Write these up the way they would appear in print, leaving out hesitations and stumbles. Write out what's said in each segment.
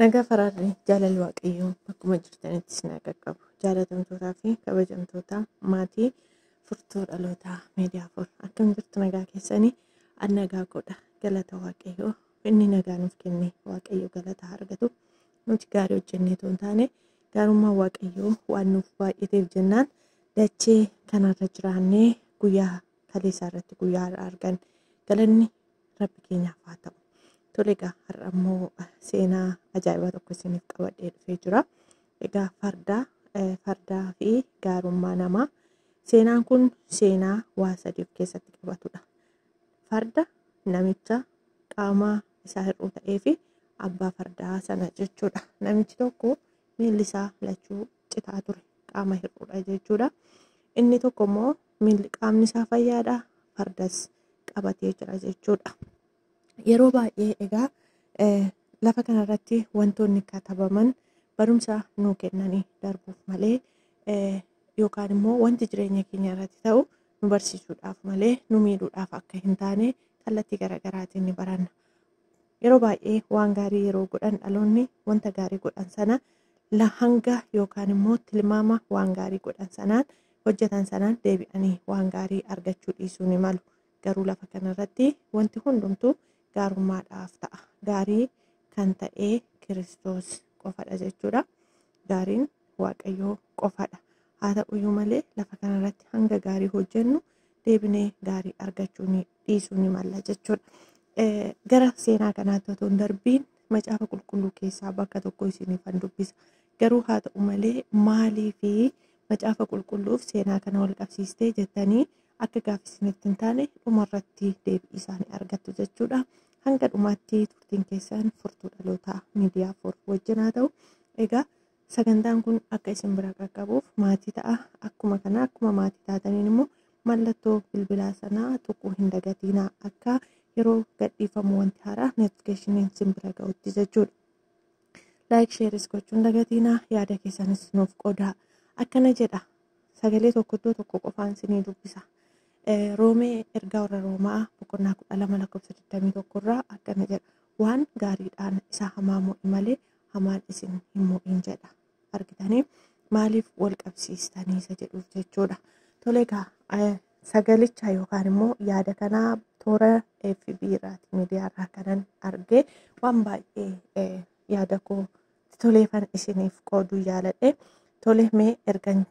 Nagaa faraarri jaalala waaqayyoo bakkuma jirtanitti isin haa qaqqabu. Jaalatamtootaa fi kabajamtoota maatii furtuu dhalootaa miidiyaa 4 akkam jirtu nagaa keessanii nagaa godha galata waaqayyoo inni nagaa nuuf kenne waaqayyo galata argatu. Nuti gaarii hojjennee toon taane gaarummaa waaqayyoo waan nuuf baay'ateef jennaan dachee kanarra jiraannee guyyaa kaleessaa irratti guyyaa argan galanni rabbi keenyaaf haa ta'u. Tolega har'ammoo seenaa ajaa'ibaa tokko isiniif qabadhee dhufee jira. Egaa fardaa fi gaarummaa namaa. Seenaan kun seenaa waa sadii of keessatti qabatudha. Farda namicha qaama isaa hir'uu ta'ee fi abbaa fardaa sana jechuudha. Namichi tokko miilli isaa lachuu citaa ture qaama hir'uudha jechuudha. Inni tokko immoo qaamni isaa fayyaadha fardas qabatee jira jechuudha. Yeroo baay'ee egaa lafa kanarratti wantoonni katabaman barumsa nuu kennanii darbuuf malee yookaan immoo wanti jireenya keenya irratti ta'u nu barsiisuudhaaf malee nu miidhuudhaaf akka hin taane kallattii garaagaraatiin ni baranna. Yeroo baay'ee waan gaarii yeroo godhan dhaloonni wanta gaarii godhan sana hanga yookaan immoo tilmaama waan gaarii godhan sanaan hojjetan sanaan deebi'anii waan gaarii argachuu dhiisuu ni malu. Garuu lafa kanarratti wanti hundumtuu gaarummaadhaaf ta'a. Gaarii kan ta'e Kiristoos qofadha jechuudha. Gaariin waaqayyoo qofadha. Haa ta'uyyuu malee lafa kanarratti hanga gaarii hojjennu deebinee gaarii argachuu dhiisuu ni malla jechuudha. Gara seenaa kanaatti otoo hin darbiin macaafa qulqulluu keessaa bakka tokko isiniifan dubbisa. Garuu haa ta'u malee maalii fi macaafa qulqulluuf seenaa kana wal qabsiistee jettanii akka gaaffii isinitti hin taane dhumarratti deebii isaanii argattu jechuudha. Hanga dhumaatti turtiin keessan furtuu dhalootaa miidiyaa 4 wajjin haa ta'u. Egaa sagantaan kun akka isin bira qaqqabuuf maatii ta'a. Akkuma kana akkuma maatii taataniin immoo mallattoo bilbilaa sanaa tuquu hin dagatinaa akka yeroo gadhiifamu wanti haaraa notifiikeeshiniin isin bira ga'utti jechuudha. Laayik sheeris gochuun dagatinaa yaada keessanis nuuf qoodaa. Akkana jedha sagalee tokko qofaan isinii dubbisa. Roomee ergaa warra Roomaa boqonnaa 12:21 irraa akkana jedha. Waan gaariidhaan isa hamaa mo'i malee hamaan isin hin mo'in jedha. Argitanii maaliif wal qabsiistanii isa jedhuuf jechuudha. Tole egaa sagalicha yookaan immoo yaada kanaa toora FB irraati miidiyaa irraa kanan argee waan baay'ee yaada koo toleefan isiniif qooduu yaaladhe. Tole mee ergan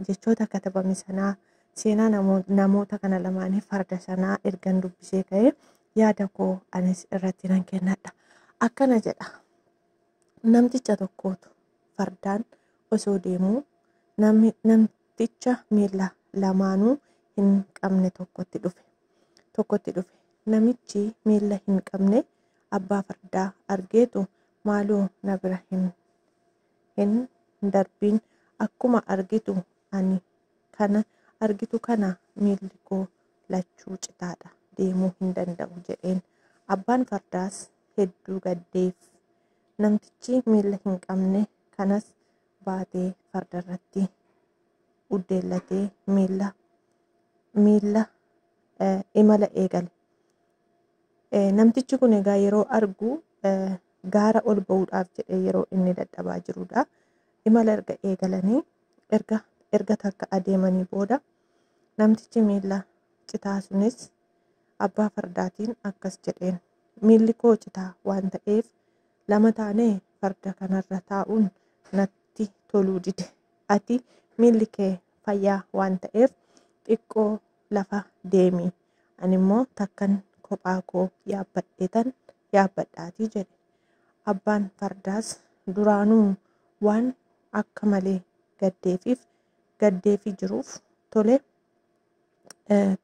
jechoota katabame sanaa seenaa namoota kana lamaaniif farda sanaa ergan dubbisee ka'ee yaada koo anis irratti nan kennadha. Akkana jedha. Namticha tokkootu fardaan osoo deemuu namticha miila lamaanuu hin qabne tokkotti dhufe. Namichi miila hin qabne abbaa fardaa argeetu maaloo na bira hin darbiin akkuma argitu ani kana miilli koo lachuu citaadha deemuu hin danda'u jedheen. Abbaan fardaas hedduu gaddeef. Namtichi miila hin qabne kanas baatee fardarratti uddeellatee imala eegale. Namtichi kun egaa yeroo argu gaara ol ba'uudhaaf jedhee yeroo inni dadhabaa jirudha. Imala erga eegalanii erga takka adeemanii booda namtichi miila citaa sunis abbaa fardaatiin akkas jedheen. Miilli koo citaa waan ta'eef lama taanee farda kanarra taa'uun natti toluu dide. Ati miilli kee fayyaa waan ta'eef xiqqoo lafa deemi. Ani immoo takkan kophaa koo yaabbadhaatii jedhe. Abbaan fardaas duraanuu waan akka malee gaddeefii jiruuf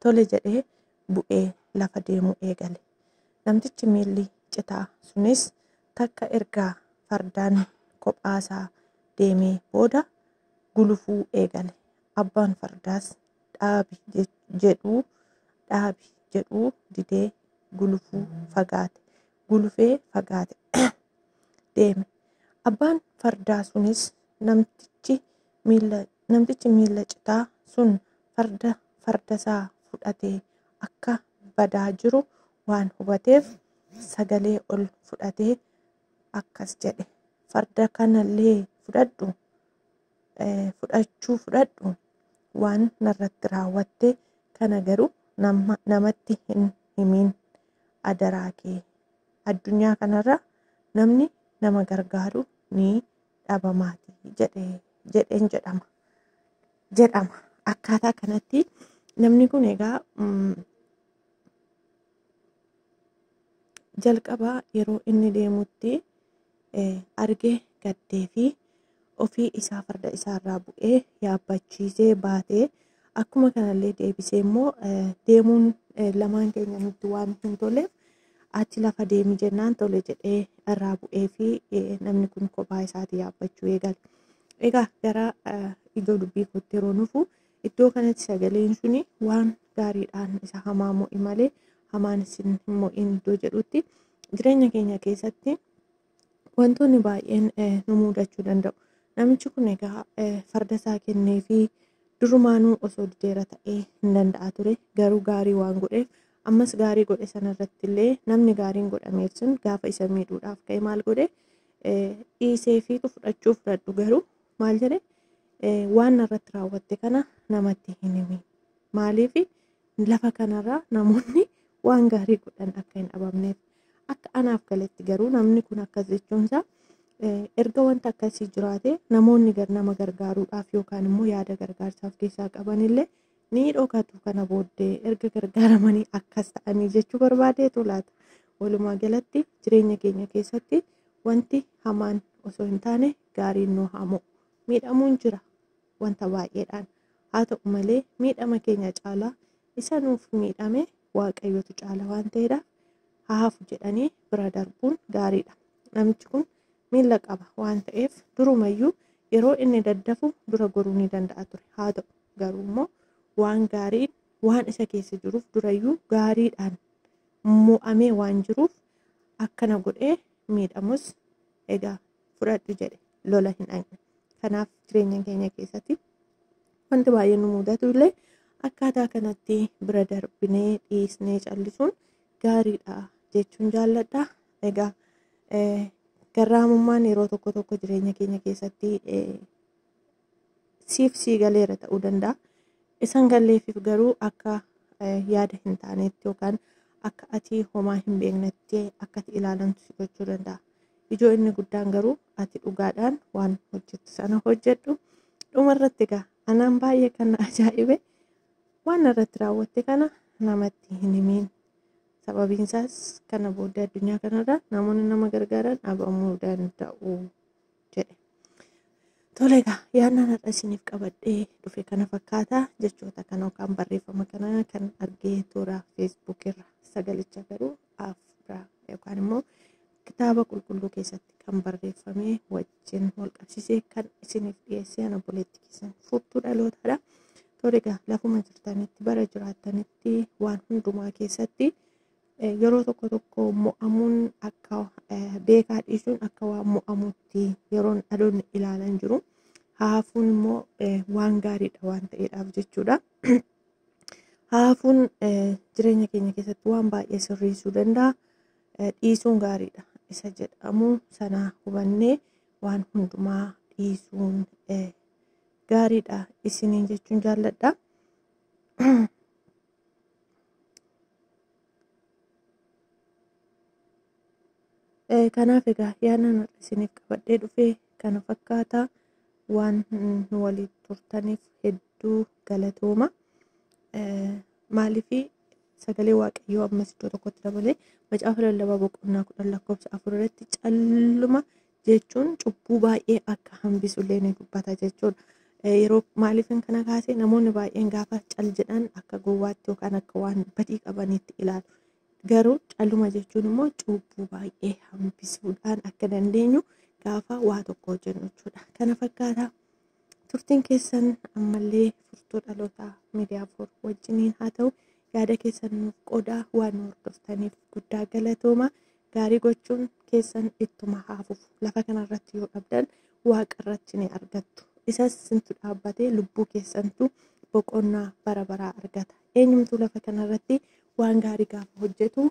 tole jedhee bu'ee lafa deemuu eegale. Namtichi miilli citaa sunis takka ergaa fardaan kophaasaa deemee booda gulufuu eegale. Abbaan fardaas dhaabi jedhuu didee gulufee fagaate deeme. Abbaan fardaa sunis namtichi miila citaa sun fardasaa fudhatee akka badaa jiru waan hubateef sagalee ol fudhatee akkas jedhe. farda kanallee fudhadhu waan narratti raawwatte kana garuu namatti hin himin adaraa kee. Addunyaa kanarra namni nama gargaaru ni dhabamaati jedheen jedhama. Akkaataa kanatti namni kun egaa jalqabaa yeroo inni deemutti argee gaddee fi ofii isaa farda isaarraa bu'ee yaabbachiisee baatee akkuma kanallee deebisee immoo deemuun lamaan keenya nutti waan hin tolleef achi lafa deemi jennaan tole jedhee irraa bu'ee fi namni kun kophaa isaatii yaabbachuu eegale. Egaa gara ijoo dubbii kootti yeroo nufu iddoo kanatti sagaleen suni waan gaariidhaan isa hamaa mo'i malee hamaan isin hin mo'in iddoo jedhutti jireenya keenya keessatti wantoonni baay'een nu mudachuu danda'u. Namichi kun egaa farda isaa kennee fi durumaanuu osoo dideera ta'ee hin danda'a ture. Garuu gaarii waan godheef ammas gaarii godhe sanarratti illee namni gaariin godhameef sun gaafa isa miidhuudhaaf ka'e maal godhe dhiisee fi fudhadhu garuu maal jedhe waan narratti raawwatte kana namatti hin himin. Maaliif lafa kanarraa namoonni waan gaarii godhan akka hin dhabamneef. Akka anaaf galetti garuu namni kun akkas jechuunsaa erga wanta akkasii jiraate namoonni nama gargaaruudhaaf yookaan immoo yaada gargaarsaaf keessaa qabanillee ni dhokatu. Kana booddee erga gargaaramanii akkas ta'anii jechuu barbaadeetu laata. Walumaa galatti jireenya keenya keessatti wanti hamaan osoo hin taane gaariin nu haa mo'u. Miidhamuun jira wanta baay'eedhaan. Haa ta'u malee miidhama keenya caalaa isa nuuf miidhame Waaqayyotu caala waan ta'eedhaaf haa hafu jedhanii bira darbuun gaariidha. Namichi kun miila qaba waan ta'eef durumayyuu yeroo inni daddafu dura goruu ni danda'a ture. Haa ta'u garuu immoo waan gaariin waan isa keessa jiruuf durayyuu gaariidhaan mo'amee waan jiruuf akkana godhee miidhamus egaa fudhadhu jedhe lola hin dhaqne. Kanaaf jireenya keenya keessatti wanti baay'ee nu mudatu illee akkaataa kanatti bira darbinee dhiisnee callisuun gaariidha jechuun jaalladha. Egaa garraamummaan yeroo tokko jireenya keenya keessatti siif sii galeera ta'uu danda'a. Isan galleefiif garuu akka yaada hin taanetti yookaan akka ati homaa hin beeknetti akka ati ilaalamtu si gochuu danda'a. Ijoo inni guddaan garuu ati dhugaadhaan waan hojjettu sana hojjedhu. Dhumarratti egaa anaan baay'ee kan ajaa'ibe waan irratti raawwatte kana namatti hin himin. Sababiin isaas kana booddee addunyaa kanarra namoonni nama gargaaran dhabamuu danda'u jedhe. Tole egaa yaadna har'a isiniif qabadhee dhufe kana fakkaata jechoota kana yookaan barreeffama kana kan argee toora feesbuuk irra sagalicha garuu afraa yookaan immoo kitaaba qulqulluu keessatti kan barreeffame wajjin wal qabsiisee kan isiniif dhiyeessee ana obboleettii keessan furtuu dhalootaadha. Tole egaa lafuma jirtanitti bara jiraattanitti waan hundumaa keessatti yeroo tokko mo'amuun akka beekaa dhiisuun akka waan mo'amutti yeroon dhaloonni ilaalan jiru. Haafuun immoo waan gaariidha waan ta'eedhaaf jechuudha. Haafuun jireenya keenya keessatti waan baay'ee sirreessuu danda'a. Dhiisuun gaariidha isa jedhamu sana hubannee waan hundumaa dhiisuun gaariidha isiniin jechuun jaalladha. Kanaaf egaa yaadna isiniif qabadhee dhufe kana fakkaata. Waan nu waliin turtaniif hedduu galatooma. Maaliif sagalee Waaqayyoo ammas iddoo tokkotti dabalee macaafa lallabaa boqonnaa 10:4 irratti calluma jechuun cubbuu baay'ee akka hambisullee ni dubbata jechuudha. Yeroo maaliifin kana kaasee namoonni baay'een gaafa cal jedhan akka gowwaatti yookaan akka waan badii qabanitti ilaalu. Garuu calluma jechuun immoo cubbuu baay'ee hambisuudhaan akka dandeenyu gaafa waa tokko hojjennu jechuudha. Kana fakkaata turtiin keessan ammallee furtuu dhalootaa miidiyaa 4 wajjiniin haa ta'u yaada keessan nuuf qoodaa waan nu hordoftaniif guddaa galatooma. Gaarii gochuun keessan ittuma haa fufu. Lafa kanarratti yoo dhabdan waaqa irratti ni argattu. Isas sintu dhaabbatee lubbuu keessantu boqonnaa bara baraa argata. Eenyumtuu lafa kanarratti waan gaarii gaafa hojjetu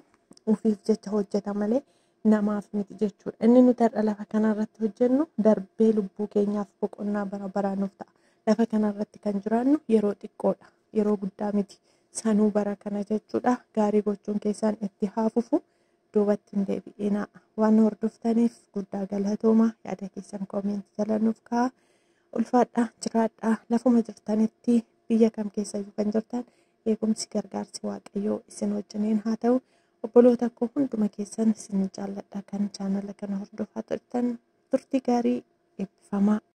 ofiif jecha hojjeta malee namaaf miti jechuudha. Inni nuti har'a lafa kanarratti hojjennu darbee lubbuu keenyaaf boqonnaa bara baraan nuuf ta'a. Lafa kanarratti kan jiraannu yeroo xiqqoodha. Yeroo guddaa miti. Sanuu bara kana jechuudha. Gaarii gochuun keessan itti haa fufu. Duubatti hin deebi'inaa. Waan hordoftaniif guddaa galatoomaa. Yaada keessan koomentii jala nuuf kaa'aa. Ulfaadhaa, jiraadhaa. Lafuma jirtanitti biyya kam keessa kan jirtan eegumsi gargaarsi Waaqayyoo isin wajjiniin haa ta'u. Obboloota koo hunduma keessan isin jaalladha kan chaanala kana hordofaa turtan turtii gaarii eebbifamaa.